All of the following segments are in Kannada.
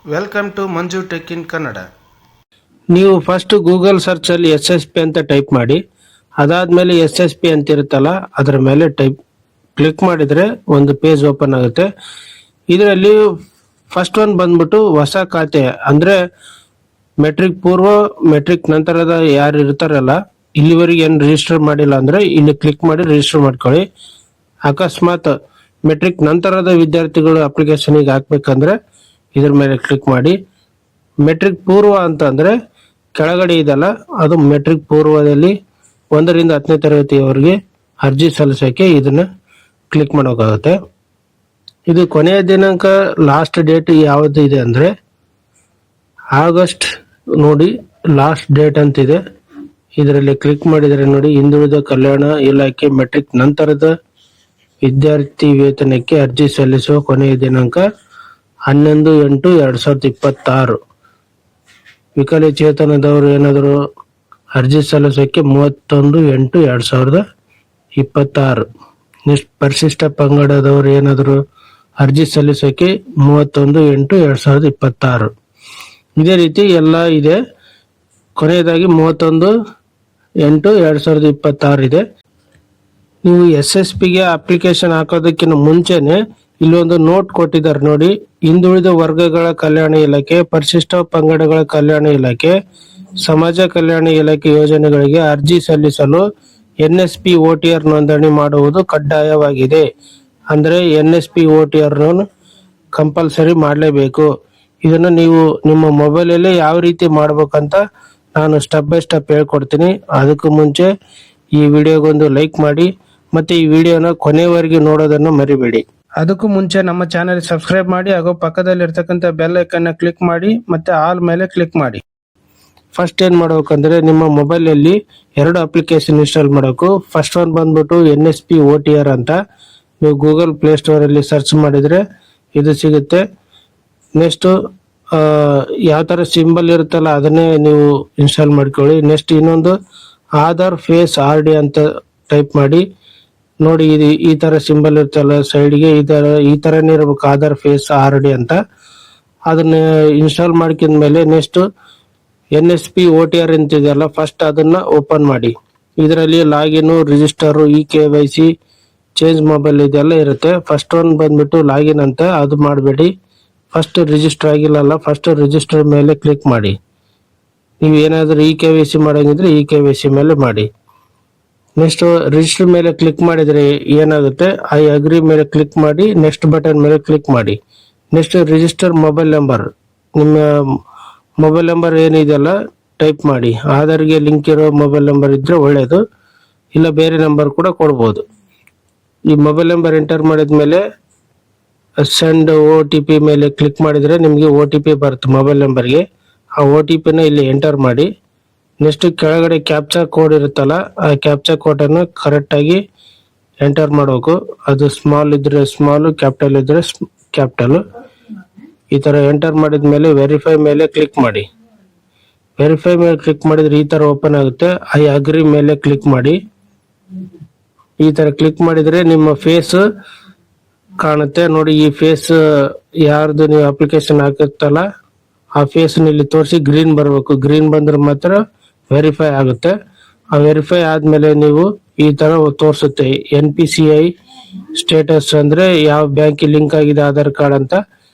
Welcome to Manju tech in Kannada. ನೀವು ಫಸ್ಟ್ ಗೂಗಲ್ ಸರ್ಚ್ ಅಲ್ಲಿ SSP ಅಂತ ಟೈಪ್ ಮಾಡಿ. ಅದಾದ್ಮೇಲೆ SSP ಅಂತ ಇರುತ್ತಲ್ಲ ಅದರ ಮೇಲೆ ಕ್ಲಿಕ್ ಮಾಡಿದ್ರೆ ಒಂದು ಪೇಜ್ ಓಪನ್ ಆಗುತ್ತೆ. ಇದರಲ್ಲಿ ಫಸ್ಟ್ ಒನ್ ಬಂದ್ಬಿಟ್ಟು ಹೊಸ ಖಾತೆ ಅಂದ್ರೆ ಮೆಟ್ರಿಕ್ ಪೂರ್ವ ಮೆಟ್ರಿಕ್ ನಂತರದ ಯಾರು ಇರ್ತಾರಲ್ಲ, ಇಲ್ಲಿವರೆಗೆ ಏನು ರಿಜಿಸ್ಟರ್ ಮಾಡಿಲ್ಲ ಅಂದ್ರೆ ಇಲ್ಲಿ ಕ್ಲಿಕ್ ಮಾಡಿ ರಿಜಿಸ್ಟರ್ ಮಾಡ್ಕೊಳ್ಳಿ. ಅಕಸ್ಮಾತ್ ಮೆಟ್ರಿಕ್ ನಂತರದ ವಿದ್ಯಾರ್ಥಿಗಳು ಅಪ್ಲಿಕೇಶನ್ಗೆ ಹಾಕ್ಬೇಕಂದ್ರೆ ಇದ್ರ ಮೇಲೆ ಕ್ಲಿಕ್ ಮಾಡಿ. ಮೆಟ್ರಿಕ್ ಪೂರ್ವ ಅಂತಂದ್ರೆ ಕೆಳಗಡೆ ಇದೆಲ್ಲ ಅದು ಮೆಟ್ರಿಕ್ ಪೂರ್ವದಲ್ಲಿ 1ರಿಂದ 10ನೇ ತರಗತಿಯವರೆಗೆ ಅರ್ಜಿ ಸಲ್ಲಿಸೋಕೆ ಇದನ್ನ ಕ್ಲಿಕ್ ಮಾಡೋಕ್ಕಾಗುತ್ತೆ. ಇದು ಕೊನೆಯ ದಿನಾಂಕ ಲಾಸ್ಟ್ ಡೇಟ್ ಯಾವುದು ಇದೆ ಅಂದ್ರೆ ಆಗಸ್ಟ್ ನೋಡಿ, ಲಾಸ್ಟ್ ಡೇಟ್ ಅಂತಿದೆ. ಇದರಲ್ಲಿ ಕ್ಲಿಕ್ ಮಾಡಿದರೆ ನೋಡಿ, ಹಿಂದುಳಿದ ಕಲ್ಯಾಣ ಇಲಾಖೆ ಮೆಟ್ರಿಕ್ ನಂತರದ ವಿದ್ಯಾರ್ಥಿ ವೇತನಕ್ಕೆ ಅರ್ಜಿ ಸಲ್ಲಿಸುವ ಕೊನೆಯ ದಿನಾಂಕ 11/8/2026. ವಿಕಲಚೇತನದವರು ಏನಾದರೂ ಅರ್ಜಿ ಸಲ್ಲಿಸೋಕೆ 31/8/2026. ಪರಿಶಿಷ್ಟ ಪಂಗಡದವರು ಏನಾದರೂ ಅರ್ಜಿ ಸಲ್ಲಿಸೋಕೆ 31/8/2026. ಇದೇ ರೀತಿ ಎಲ್ಲ ಇದೆ. ಕೊನೆಯದಾಗಿ 31/8/2026 ಇದೆ. ನೀವು SSPಗೆ ಅಪ್ಲಿಕೇಶನ್ ಹಾಕೋದಕ್ಕಿಂತ ಮುಂಚೆನೆ ಇಲ್ಲೊಂದು ನೋಟ್ ಕೊಟ್ಟಿದ್ದಾರೆ ನೋಡಿ, ಹಿಂದುಳಿದ ವರ್ಗಗಳ ಕಲ್ಯಾಣ ಇಲಾಖೆ, ಪರಿಶಿಷ್ಟ ಪಂಗಡಗಳ ಕಲ್ಯಾಣ ಇಲಾಖೆ, ಸಮಾಜ ಕಲ್ಯಾಣ ಇಲಾಖೆ ಯೋಜನೆಗಳಿಗೆ ಅರ್ಜಿ ಸಲ್ಲಿಸಲು NSP OTR ನೋಂದಣಿ ಮಾಡುವುದು ಕಡ್ಡಾಯವಾಗಿದೆ. ಅಂದ್ರೆ NSP OTR ಕಂಪಲ್ಸರಿ ಮಾಡಲೇಬೇಕು. ಇದನ್ನ ನೀವು ನಿಮ್ಮ ಮೊಬೈಲಲ್ಲೇ ಯಾವ ರೀತಿ ಮಾಡ್ಬೇಕಂತ ನಾನು ಸ್ಟೆಪ್ ಬೈ ಸ್ಟೆಪ್ ಹೇಳ್ಕೊಡ್ತೀನಿ. ಅದಕ್ಕೂ ಮುಂಚೆ ಈ ವಿಡಿಯೋಗೊಂದು ಲೈಕ್ ಮಾಡಿ ಮತ್ತೆ ಈ ವಿಡಿಯೋನ ಕೊನೆಯವರೆಗೆ ನೋಡೋದನ್ನ ಮರಿಬೇಡಿ. ಅದಕ್ಕೂ ಮುಂಚೆ ನಮ್ಮ ಚಾನೆಲ್ ಸಬ್ಸ್ಕ್ರೈಬ್ ಮಾಡಿ ಹಾಗೂ ಪಕ್ಕದಲ್ಲಿ ಇರ್ತಕ್ಕಂಥ ಬೆಲ್ ಐಕನ್ ಕ್ಲಿಕ್ ಮಾಡಿ ಮತ್ತೆ ಆಲ್ ಮೇಲೆ ಕ್ಲಿಕ್ ಮಾಡಿ. ಫಸ್ಟ್ ಏನ್ ಮಾಡ್ಬೇಕಂದ್ರೆ ನಿಮ್ಮ ಮೊಬೈಲ್ ಅಲ್ಲಿ 2 ಅಪ್ಲಿಕೇಶನ್ ಇನ್ಸ್ಟಾಲ್ ಮಾಡಬೇಕು. ಫಸ್ಟ್ ಒನ್ ಬಂದ್ಬಿಟ್ಟು NSP OTR ಅಂತ ನೀವು ಗೂಗಲ್ ಪ್ಲೇ ಸ್ಟೋರ್ ಅಲ್ಲಿ ಸರ್ಚ್ ಮಾಡಿದ್ರೆ ಇದು ಸಿಗುತ್ತೆ. ನೆಕ್ಸ್ಟ್ ಯಾವ ತರ ಸಿಂಬಲ್ ಇರುತ್ತಲ್ಲ ಅದನ್ನೇ ನೀವು ಇನ್ಸ್ಟಾಲ್ ಮಾಡ್ಕೊಳ್ಳಿ. ನೆಕ್ಸ್ಟ್ ಇನ್ನೊಂದು ಆಧಾರ್ ಫೇಸ್ RD ಅಂತ ಟೈಪ್ ಮಾಡಿ. ನೋಡಿ, ಇದು ಈ ತರ ಸಿಂಬಲ್ ಇರ್ತಲ್ಲ ಸೈಡ್ಗೆ, ಈ ತರನೇ ಇರ್ಬೇಕು ಆಧಾರ್ ಫೇಸ್ RD ಅಂತ. ಅದನ್ನ ಇನ್ಸ್ಟಾಲ್ ಮಾಡ್ಕೊಂಡ್ಮೇಲೆ ನೆಕ್ಸ್ಟ್ NSP OTR ಅಂತಿದೆಯಲ್ಲ, ಫಸ್ಟ್ ಅದನ್ನ ಓಪನ್ ಮಾಡಿ. ಇದರಲ್ಲಿ login, register, KYC, change mobile ಇದೆಲ್ಲ ಇರುತ್ತೆ. ಫಸ್ಟ್ ಒನ್ ಬಂದ್ಬಿಟ್ಟು ಲಾಗಿನ್ ಅಂತ, ಅದು ಮಾಡಬೇಡಿ. ಫಸ್ಟ್ ರಿಜಿಸ್ಟರ್ ಆಗಿಲ್ಲಲ್ಲ, ಫಸ್ಟ್ ರಿಜಿಸ್ಟರ್ ಮೇಲೆ ಕ್ಲಿಕ್ ಮಾಡಿ. ನೀವು ಏನಾದ್ರೂ KYC ಮಾಡಂಗಿದ್ರೆ KYC ಮೇಲೆ ಮಾಡಿ. ನೆಕ್ಸ್ಟ್ ರಿಜಿಸ್ಟರ್ ಮೇಲೆ ಕ್ಲಿಕ್ ಮಾಡಿದ್ರೆ ಏನಾಗುತ್ತೆ, ಐ ಅಗ್ರಿ ಮೇಲೆ ಕ್ಲಿಕ್ ಮಾಡಿ, ನೆಕ್ಸ್ಟ್ ಬಟನ್ ಮೇಲೆ ಕ್ಲಿಕ್ ಮಾಡಿ. ನೆಕ್ಸ್ಟ್ ರಿಜಿಸ್ಟರ್ ಮೊಬೈಲ್ ನಂಬರ್, ನಿಮ್ಮ ಮೊಬೈಲ್ ನಂಬರ್ ಏನಿದೆಯಲ್ಲ ಟೈಪ್ ಮಾಡಿ. ಆಧಾರ್ಗೆ ಲಿಂಕ್ ಇರೋ ಮೊಬೈಲ್ ನಂಬರ್ ಇದ್ರೆ ಒಳ್ಳೇದು, ಇಲ್ಲ ಬೇರೆ ನಂಬರ್ ಕೂಡ ಕೊಡ್ಬೋದು. ಈ ಮೊಬೈಲ್ ನಂಬರ್ ಎಂಟರ್ ಮಾಡಿದ್ಮೇಲೆ ಸೆಂಡ್ OTP ಮೇಲೆ ಕ್ಲಿಕ್ ಮಾಡಿದ್ರೆ ನಿಮಗೆ OTP ಬರುತ್ತೆ ಮೊಬೈಲ್ ನಂಬರ್ಗೆ. ಆ OTP ನ ಇಲ್ಲಿ ಎಂಟರ್ ಮಾಡಿ. ನೆಕ್ಸ್ಟ್ ಕೆಳಗಡೆ ಕ್ಯಾಪ್ಚಾ ಕೋಡ್ ಇರುತ್ತಲ್ಲ, ಆ ಕ್ಯಾಪ್ಚಾ ಕೋಡ್ ಅನ್ನು ಕರೆಕ್ಟ್ ಆಗಿ ಎಂಟರ್ ಮಾಡಬೇಕು. ಅದು ಸ್ಮಾಲ್ ಇದ್ರೆ ಸ್ಮಾಲ್, ಕ್ಯಾಪಿಟಲ್ ಇದ್ರೆ ಕ್ಯಾಪಿಟಲ್. ಈ ತರ ಎಂಟರ್ ಮಾಡಿದ್ಮೇಲೆ ವೆರಿಫೈ ಮೇಲೆ ಕ್ಲಿಕ್ ಮಾಡಿ. ವೆರಿಫೈ ಮೇಲೆ ಕ್ಲಿಕ್ ಮಾಡಿದ್ರೆ ಈ ತರ ಓಪನ್ ಆಗುತ್ತೆ. ಐ ಅಗ್ರಿ ಮೇಲೆ ಕ್ಲಿಕ್ ಮಾಡಿ. ಈ ತರ ಕ್ಲಿಕ್ ಮಾಡಿದ್ರೆ ನಿಮ್ಮ ಫೇಸ್ ಕಾಣುತ್ತೆ ನೋಡಿ. ಈ ಫೇಸ್ ಯಾರ್ದು ನೀವು ಅಪ್ಲಿಕೇಶನ್ ಹಾಕುತ್ತಲ್ಲ ಆ ಫೇಸ್ ಇಲ್ಲಿ ತೋರಿಸಿ ಗ್ರೀನ್ ಬರಬೇಕು. ಗ್ರೀನ್ ಬಂದ್ರೆ ಮಾತ್ರ ವೆರಿಫೈ ಆಗುತ್ತೆ. ಆ ವೆರಿಫೈ ಆದ್ಮೇಲೆ ನೀವು ಈ ತರ ತೋರಿಸುತ್ತೆ NPCI ಸ್ಟೇಟಸ್, ಅಂದ್ರೆ ಯಾವ ಬ್ಯಾಂಕ್ ಲಿಂಕ್ ಆಗಿದೆ ಆಧಾರ್ ಕಾರ್ಡ್ ಅಂತ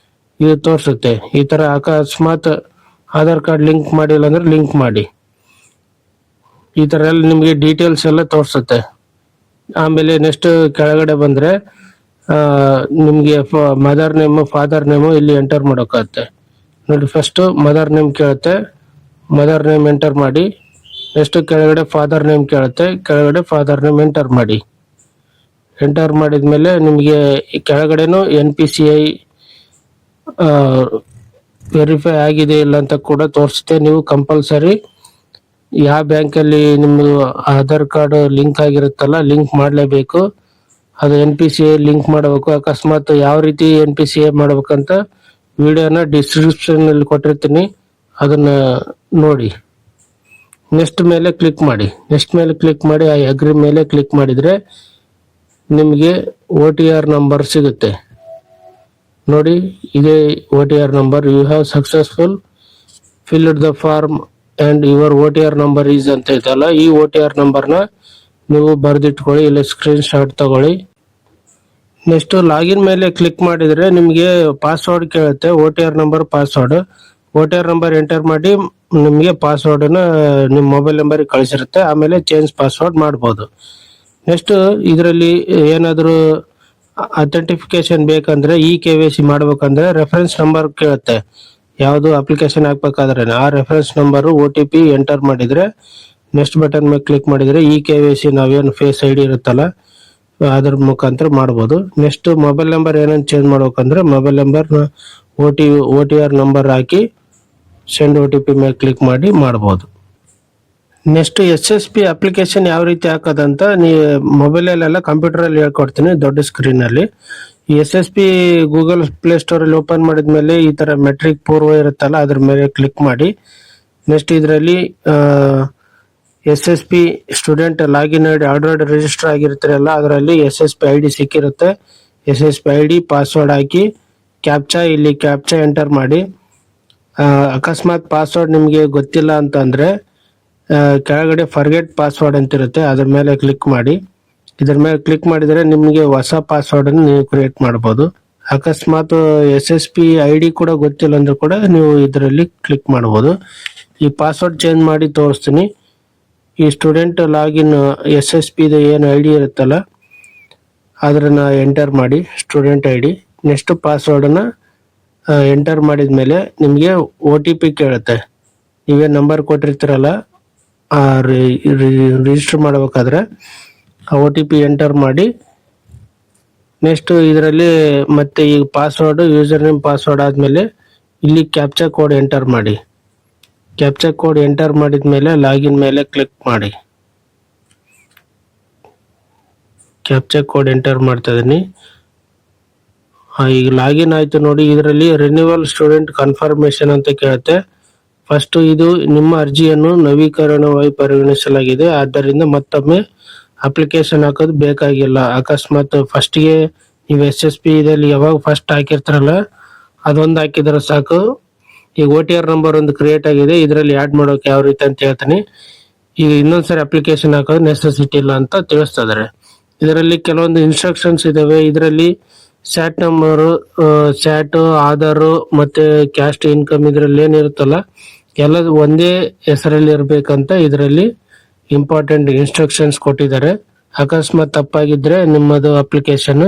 ಇದು ತೋರಿಸುತ್ತೆ. ಈ ತರ ಅಕಸ್ಮಾತ್ ಆಧಾರ್ ಕಾರ್ಡ್ ಲಿಂಕ್ ಮಾಡಿಲ್ಲ ಅಂದ್ರೆ ಲಿಂಕ್ ಮಾಡಿ. ಈ ತರ ಎಲ್ಲ ನಿಮ್ಗೆ ಡೀಟೇಲ್ಸ್ ಎಲ್ಲ ತೋರಿಸುತ್ತೆ. ಆಮೇಲೆ ನೆಕ್ಸ್ಟ್ ಕೆಳಗಡೆ ಬಂದ್ರೆ ನಿಮ್ಗೆ ಮದರ್ ನೇಮ್, ಫಾದರ್ ನೇಮ್ ಇಲ್ಲಿ ಎಂಟರ್ ಮಾಡೋಕ್ಕಾಗುತ್ತೆ ನೋಡಿ. ಫಸ್ಟ್ ಮದರ್ ನೇಮ್ ಕೇಳುತ್ತೆ, ಮದರ್ ನೇಮ್ ಎಂಟರ್ ಮಾಡಿ. ನೆಕ್ಸ್ಟ್ ಕೆಳಗಡೆ ಫಾದರ್ ನೇಮ್ ಕೇಳುತ್ತೆ, ಕೆಳಗಡೆ ಫಾದರ್ ನೇಮ್ ಎಂಟರ್ ಮಾಡಿ. ಎಂಟರ್ ಮಾಡಿದ್ಮೇಲೆ ನಿಮಗೆ ಕೆಳಗಡೆನು NPCI ವೆರಿಫೈ ಆಗಿದೆ ಇಲ್ಲ ಅಂತ ಕೂಡ ತೋರಿಸುತ್ತೆ. ನೀವು ಕಂಪಲ್ಸರಿ ಯಾವ ಬ್ಯಾಂಕಲ್ಲಿ ನಿಮ್ಮದು ಆಧಾರ್ ಕಾರ್ಡ್ ಲಿಂಕ್ ಆಗಿರುತ್ತಲ್ಲ ಲಿಂಕ್ ಮಾಡಲೇಬೇಕು. ಅದು NPCI ಲಿಂಕ್ ಮಾಡಬೇಕು. ಅಕಸ್ಮಾತ್ ಯಾವ ರೀತಿ NPCI ಮಾಡ್ಬೇಕಂತ ವಿಡಿಯೋನ ಡಿಸ್ಕ್ರಿಪ್ಷನ್ ಅಲ್ಲಿ ಕೊಟ್ಟಿರ್ತೀನಿ, ಅದನ್ನ ನೋಡಿ. ನೆಕ್ಸ್ಟ್ ಮೇಲೆ ಕ್ಲಿಕ್ ಮಾಡಿ. ನೆಕ್ಸ್ಟ್ ಮೇಲೆ ಕ್ಲಿಕ್ ಮಾಡಿ ಐ ಅಗ್ರಿ ಮೇಲೆ ಕ್ಲಿಕ್ ಮಾಡಿದ್ರೆ ನಿಮಗೆ OTR ನಂಬರ್ ಸಿಗುತ್ತೆ ನೋಡಿ ಇದೇ OTR number. You have successful filled the form and your OTR number is ಅಂತ ಐತಲ್ಲ, ಈ OTR ನಂಬರ್ನ ನೀವು ಬರೆದಿಟ್ಕೊಳ್ಳಿ, ಇಲ್ಲ ಸ್ಕ್ರೀನ್ ಶಾಟ್ ತಗೊಳ್ಳಿ. ನೆಕ್ಸ್ಟ್ ಲಾಗಿನ್ ಮೇಲೆ ಕ್ಲಿಕ್ ಮಾಡಿದ್ರೆ ನಿಮಗೆ ಪಾಸ್ವರ್ಡ್ ಕೇಳುತ್ತೆ, OTR number password. OTR number enter ಮಾಡಿ ನಿಮಗೆ ಪಾಸ್ವರ್ಡ್ನ ನಿಮ್ಮ ಮೊಬೈಲ್ ನಂಬರ್ಗೆ ಕಳಿಸಿರುತ್ತೆ. ಆಮೇಲೆ ಚೇಂಜ್ ಪಾಸ್ವರ್ಡ್ ಮಾಡ್ಬೋದು. ನೆಕ್ಸ್ಟ್ ಇದರಲ್ಲಿ ಏನಾದರೂ ಅಥೆಂಟಿಫಿಕೇಶನ್ ಬೇಕಂದ್ರೆ KYC ಮಾಡ್ಬೇಕಂದ್ರೆ ರೆಫರೆನ್ಸ್ ನಂಬರ್ ಕೇಳುತ್ತೆ. ಯಾವುದು ಅಪ್ಲಿಕೇಶನ್ ಹಾಕ್ಬೇಕಾದ್ರೆ ಆ ರೆಫರೆನ್ಸ್ ನಂಬರ್ OTP ಎಂಟರ್ ಮಾಡಿದ್ರೆ ನೆಕ್ಸ್ಟ್ ಬಟನ್ ಮೇಲೆ ಕ್ಲಿಕ್ ಮಾಡಿದ್ರೆ KYC ನಾವೇನು ಫೇಸ್ ID ಇರುತ್ತಲ್ಲ ಅದ್ರ ಮುಖಾಂತರ ಮಾಡ್ಬೋದು. ನೆಕ್ಸ್ಟ್ ಮೊಬೈಲ್ ನಂಬರ್ ಏನೇನು ಚೇಂಜ್ ಮಾಡ್ಬೇಕಂದ್ರೆ ಮೊಬೈಲ್ ನಂಬರ್ OTR ನಂಬರ್ ಹಾಕಿ ಸೆಂಡ್ OTP ಮೇಲೆ ಕ್ಲಿಕ್ ಮಾಡಿ ಮಾಡ್ಬೋದು. ನೆಕ್ಸ್ಟ್ SSP ಅಪ್ಲಿಕೇಶನ್ ಯಾವ ರೀತಿ ಹಾಕೋದಂತ ಮೊಬೈಲಲ್ಲೆಲ್ಲ ಕಂಪ್ಯೂಟರಲ್ಲಿ ಹೇಳ್ಕೊಡ್ತೀನಿ ದೊಡ್ಡ ಸ್ಕ್ರೀನ್ ಅಲ್ಲಿ. ಈ SSP ಗೂಗಲ್ ಪ್ಲೇ ಸ್ಟೋರ್ ಅಲ್ಲಿ ಓಪನ್ ಮಾಡಿದ್ಮೇಲೆ ಈ ತರ ಮೆಟ್ರಿಕ್ ಪೂರ್ವ ಇರುತ್ತಲ್ಲ ಅದ್ರ ಮೇಲೆ ಕ್ಲಿಕ್ ಮಾಡಿ. ನೆಕ್ಸ್ಟ್ ಇದರಲ್ಲಿ SSP student login already register ಆಗಿರ್ತಾರಲ್ಲ ಅದರಲ್ಲಿ SSP ID ಸಿಕ್ಕಿರುತ್ತೆ. SSP ID ಪಾಸ್ವರ್ಡ್ ಹಾಕಿ ಇಲ್ಲಿ ಕ್ಯಾಪ್ಚಾ ಎಂಟರ್ ಮಾಡಿ. ಅಕಸ್ಮಾತ್ ಪಾಸ್ವರ್ಡ್ ನಿಮಗೆ ಗೊತ್ತಿಲ್ಲ ಅಂತಂದ್ರೆ ಕೆಳಗಡೆ ಫರ್ಗೆಟ್ ಪಾಸ್ವರ್ಡ್ ಅಂತ ಇರುತ್ತೆ, ಅದ್ರ ಮೇಲೆ ಕ್ಲಿಕ್ ಮಾಡಿ. ಇದ್ರ ಮೇಲೆ ಕ್ಲಿಕ್ ಮಾಡಿದ್ರೆ ನಿಮಗೆ ಹೊಸ ಪಾಸ್ವರ್ಡ್ ಅನ್ನು ನೀವು ಕ್ರಿಯೇಟ್ ಮಾಡಬಹುದು. ಅಕಸ್ಮಾತ್ SSP ID ಕೂಡ ಗೊತ್ತಿಲ್ಲ ಅಂದ್ರೆ ಕೂಡ ನೀವು ಇದರಲ್ಲಿ ಕ್ಲಿಕ್ ಮಾಡಬಹುದು. ಈ ಪಾಸ್ವರ್ಡ್ ಚೇಂಜ್ ಮಾಡಿ ತೋರಿಸ್ತೀನಿ. ಈ ಸ್ಟೂಡೆಂಟ್ ಲಾಗಿನ್ SSP ಏನು ID ಇರುತ್ತಲ್ಲ ಅದನ್ನ ಎಂಟರ್ ಮಾಡಿ, ಸ್ಟೂಡೆಂಟ್ ID. ನೆಕ್ಸ್ಟ್ ಪಾಸ್ವರ್ಡ್ನ ಎಂಟರ್ ಮಾಡಿದ್ಮೇಲೆ ನಿಮಗೆ OTP ಕೇಳುತ್ತೆ. ನೀವೇ ನಂಬರ್ ಕೊಟ್ಟಿರ್ತೀರಲ್ಲ ರಿಜಿಸ್ಟರ್ ಮಾಡಬೇಕಾದ್ರೆ OTP ಎಂಟರ್ ಮಾಡಿ. ನೆಕ್ಸ್ಟ್ ಇದರಲ್ಲಿ ಮತ್ತೆ ಈ ಪಾಸ್ವರ್ಡ್ ಯೂಸರ್ ನೇಮ್ ಪಾಸ್ವರ್ಡ್ ಆದ್ಮೇಲೆ ಇಲ್ಲಿ ಕ್ಯಾಪ್ಚಾ ಕೋಡ್ ಎಂಟರ್ ಮಾಡಿ. ಕ್ಯಾಪ್ಚಾ ಕೋಡ್ ಎಂಟರ್ ಮಾಡಿದ್ಮೇಲೆ ಲಾಗಿನ್ ಮೇಲೆ ಕ್ಲಿಕ್ ಮಾಡಿ. ಕ್ಯಾಪ್ಚಾ ಕೋಡ್ ಎಂಟರ್ ಮಾಡ್ತಾ ಇದೀನಿ. ಈಗ ಲಾಗಿನ್ ಆಯ್ತು ನೋಡಿ. ಇದರಲ್ಲಿ ರಿನ್ಯೂವಲ್ ಸ್ಟೂಡೆಂಟ್ ಕನ್ಫರ್ಮೇಶನ್ ಅಂತ ಕೇಳುತ್ತೆ. ಫಸ್ಟ್ ಇದು ನಿಮ್ಮ ಅರ್ಜಿಯನ್ನು ನವೀಕರಣವಾಗಿ ಪರಿಗಣಿಸಲಾಗಿದೆ, ಆದ್ದರಿಂದ ಮತ್ತೊಮ್ಮೆ ಅಪ್ಲಿಕೇಶನ್ ಹಾಕೋದು ಬೇಕಾಗಿಲ್ಲ. ಅಕಸ್ಮಾತ್ ಫಸ್ಟ್ಗೆ ನೀವು SSP ಇದರಲ್ಲಿ ಯಾವಾಗ ಫಸ್ಟ್ ಹಾಕಿರ್ತಾರಲ್ಲ ಅದೊಂದು ಹಾಕಿದ್ರೆ ಸಾಕು. ಈಗ OTR ನಂಬರ್ ಒಂದು ಕ್ರಿಯೇಟ್ ಆಗಿದೆ, ಇದರಲ್ಲಿ ಆಡ್ ಮಾಡೋಕೆ ಯಾವ ರೀತಿ ಅಂತ ಹೇಳ್ತೀನಿ. ಈಗ ಇನ್ನೊಂದ್ಸರಿ ಅಪ್ಲಿಕೇಶನ್ ಹಾಕೋದು ನೆಸೆಸಿಟಿ ಇಲ್ಲ ಅಂತ ತಿಳಿಸ್ತಾ ಇದಾರೆ. ಇದರಲ್ಲಿ ಕೆಲವೊಂದು ಇನ್ಸ್ಟ್ರಕ್ಷನ್ಸ್ ಇದಾವೆ. ಇದರಲ್ಲಿ ಸ್ಯಾಟ್ ನಂಬರು, ಸ್ಯಾಟ್, ಆಧಾರ್ ಮತ್ತೆ ಕ್ಯಾಸ್ಟ್ ಇನ್ಕಮ್ ಇದರಲ್ಲಿ ಏನಿರುತ್ತಲ್ಲ ಎಲ್ಲ ಒಂದೇ ಹೆಸರಲ್ಲಿ ಇರ್ಬೇಕಂತ ಇದರಲ್ಲಿ ಇಂಪಾರ್ಟೆಂಟ್ ಇನ್ಸ್ಟ್ರಕ್ಷನ್ಸ್ ಕೊಟ್ಟಿದ್ದಾರೆ. ಅಕಸ್ಮಾತ್ ತಪ್ಪಾಗಿದ್ರೆ ನಿಮ್ಮದು ಅಪ್ಲಿಕೇಶನ್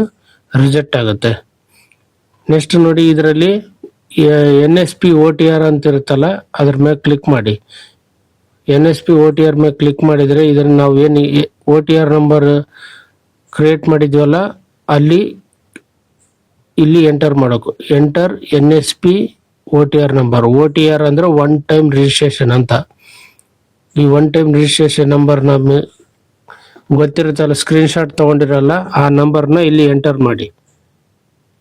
ರಿಜೆಕ್ಟ್ ಆಗುತ್ತೆ. ನೆಕ್ಸ್ಟ್ ನೋಡಿ ಇದರಲ್ಲಿ NSP OTR ಅಂತ ಇರುತ್ತಲ್ಲ ಅದ್ರ ಮೇಲೆ ಕ್ಲಿಕ್ ಮಾಡಿ. NSP OTR ಮೇಲೆ ಕ್ಲಿಕ್ ಮಾಡಿದ್ರೆ ಇದನ್ನ ನಾವು ಏನು OTR ನಂಬರ್ ಕ್ರಿಯೇಟ್ ಮಾಡಿದ್ವಲ್ಲ ಇಲ್ಲಿ ಎಂಟರ್ ಮಾಡಬೇಕು. Enter NSP OTR number. OTR ಅಂದ್ರೆ ಒನ್ ಟೈಮ್ ರಿಜಿಸ್ಟ್ರೇಷನ್ ಅಂತ. ಈ ಒನ್ ಟೈಮ್ ರಿಜಿಸ್ಟ್ರೇಷನ್ ನಂಬರ್ ಗೊತ್ತಿರುತ್ತಲ್ಲ, ಸ್ಕ್ರೀನ್ ಶಾಟ್ ತಗೊಂಡಿರಲ್ಲ ಆ ನಂಬರ್ನ ಇಲ್ಲಿ ಎಂಟರ್ ಮಾಡಿ.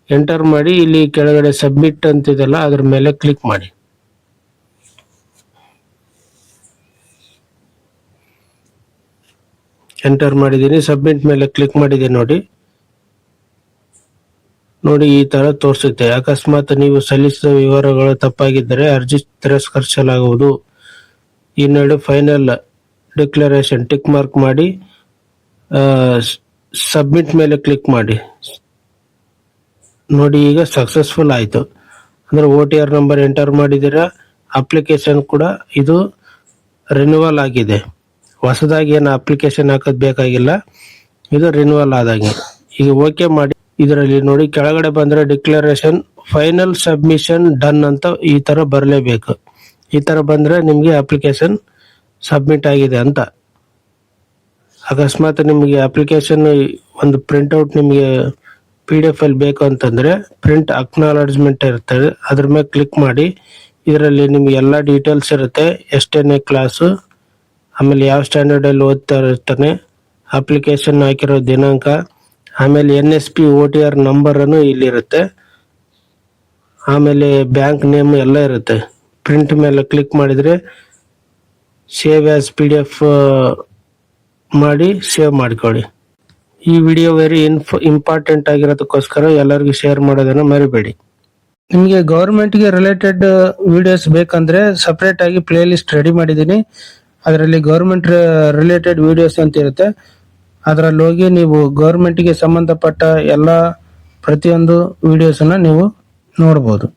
ಎಂಟರ್ ಮಾಡಿ ಇಲ್ಲಿ ಕೆಳಗಡೆ ಸಬ್ಮಿಟ್ ಅಂತಿದೆಲ್ಲ ಅದ್ರ ಮೇಲೆ ಕ್ಲಿಕ್ ಮಾಡಿ. ಎಂಟರ್ ಮಾಡಿದ್ದೀನಿ, ಸಬ್ಮಿಟ್ ಮೇಲೆ ಕ್ಲಿಕ್ ಮಾಡಿದ್ದೀನಿ. ನೋಡಿ ಈ ತರ ತೋರಿಸುತ್ತೆ. ಅಕಸ್ಮಾತ್ ನೀವು ಸಲ್ಲಿಸಿದ ವಿವರಗಳು ತಪ್ಪಾಗಿದ್ದರೆ ಅರ್ಜಿ ತಿರಸ್ಕರಿಸಲಾಗುವುದು. ಇನ್ನೆರಡು ಫೈನಲ್ ಡಿಕ್ಲರೇಷನ್ ಟಿಕ್ ಮಾರ್ಕ್ ಮಾಡಿ ಸಬ್ಮಿಟ್ ಮೇಲೆ ಕ್ಲಿಕ್ ಮಾಡಿ. ನೋಡಿ ಈಗ ಸಕ್ಸಸ್ಫುಲ್ ಆಯ್ತು. ಅಂದ್ರೆ OTR ನಂಬರ್ ಎಂಟರ್ ಮಾಡಿದಿರ, ಅಪ್ಲಿಕೇಶನ್ ಕೂಡ ಇದು ರಿನ್ಯೂವಲ್ ಆಗಿದೆ. ಹೊಸದಾಗಿ ಏನು ಅಪ್ಲಿಕೇಶನ್ ಹಾಕೋದ್ ಬೇಕಾಗಿಲ್ಲ, ಇದು ರಿನ್ಯೂವಲ್ ಆದಂಗೆ. ಈಗ ಓಕೆ ಮಾಡಿ. ಇದರಲ್ಲಿ ನೋಡಿ ಕೆಳಗಡೆ ಬಂದ್ರೆ ಡಿಕ್ಲರೇಷನ್ ಫೈನಲ್ ಸಬ್ಮಿಷನ್ ಡನ್ ಅಂತ ಈ ತರ ಬರಲೇಬೇಕು. ಈ ತರ ಬಂದ್ರೆ ನಿಮ್ಗೆ ಅಪ್ಲಿಕೇಶನ್ ಸಬ್ಮಿಟ್ ಆಗಿದೆ ಅಂತ. ಅಕಸ್ಮಾತ್ ನಿಮಗೆ ಅಪ್ಲಿಕೇಶನ್ ಒಂದು ಪ್ರಿಂಟ್ಔಟ್ ನಿಮಗೆ PDF ಅಲ್ಲಿ ಬೇಕು ಅಂತಂದ್ರೆ ಪ್ರಿಂಟ್ ಅಕ್ನಾಲಜ್ಮೆಂಟ್ ಇರ್ತದೆ, ಅದ್ರ ಮೇಲೆ ಕ್ಲಿಕ್ ಮಾಡಿ. ಇದರಲ್ಲಿ ನಿಮ್ಗೆ ಎಲ್ಲ ಡೀಟೇಲ್ಸ್ ಇರುತ್ತೆ. ಎಷ್ಟನೇ ಕ್ಲಾಸು, ಆಮೇಲೆ ಯಾವ ಸ್ಟ್ಯಾಂಡರ್ಡ್ ಅಲ್ಲಿ ಓದ್ತಾ ಇರ್ತಾನೆ, ಅಪ್ಲಿಕೇಶನ್ ಹಾಕಿರೋ ದಿನಾಂಕ, ಆಮೇಲೆ NSP OTR ನಂಬರ್ ಅನ್ನು ಇಲ್ಲಿರುತ್ತೆ, ಆಮೇಲೆ ಬ್ಯಾಂಕ್ ನೇಮ್ ಎಲ್ಲ ಇರುತ್ತೆ. ಪ್ರಿಂಟ್ ಮೇಲೆ ಕ್ಲಿಕ್ ಮಾಡಿದ್ರೆ ಸೇವ್ ಆಸ್ PDF ಮಾಡಿ ಸೇವ್ ಮಾಡ್ಕೊಳ್ಳಿ. ಈ ವಿಡಿಯೋ ವೆರಿ ಇಂಪಾರ್ಟೆಂಟ್ ಆಗಿರೋದಕ್ಕೋಸ್ಕರ ಎಲ್ಲರಿಗೂ ಶೇರ್ ಮಾಡೋದನ್ನ ಮರಿಬೇಡಿ. ನಿಮಗೆ ಗೌರ್ಮೆಂಟ್ಗೆ ರಿಲೇಟೆಡ್ ವಿಡಿಯೋಸ್ ಬೇಕಂದ್ರೆ ಸಪರೇಟ್ ಆಗಿ ಪ್ಲೇ ಲಿಸ್ಟ್ ರೆಡಿ ಮಾಡಿದ್ದೀನಿ. ಅದರಲ್ಲಿ ಗೌರ್ಮೆಂಟ್ ರಿಲೇಟೆಡ್ ವಿಡಿಯೋಸ್ ಅಂತ ಇರುತ್ತೆ. ಅದರಲ್ಲಿ ಹೋಗಿ ನೀವು ಗೌರ್ಮೆಂಟ್ಗೆ ಸಂಬಂಧಪಟ್ಟ ಎಲ್ಲ ಪ್ರತಿಯೊಂದು ವಿಡಿಯೋಸನ್ನ ನೀವು ನೋಡ್ಬೋದು.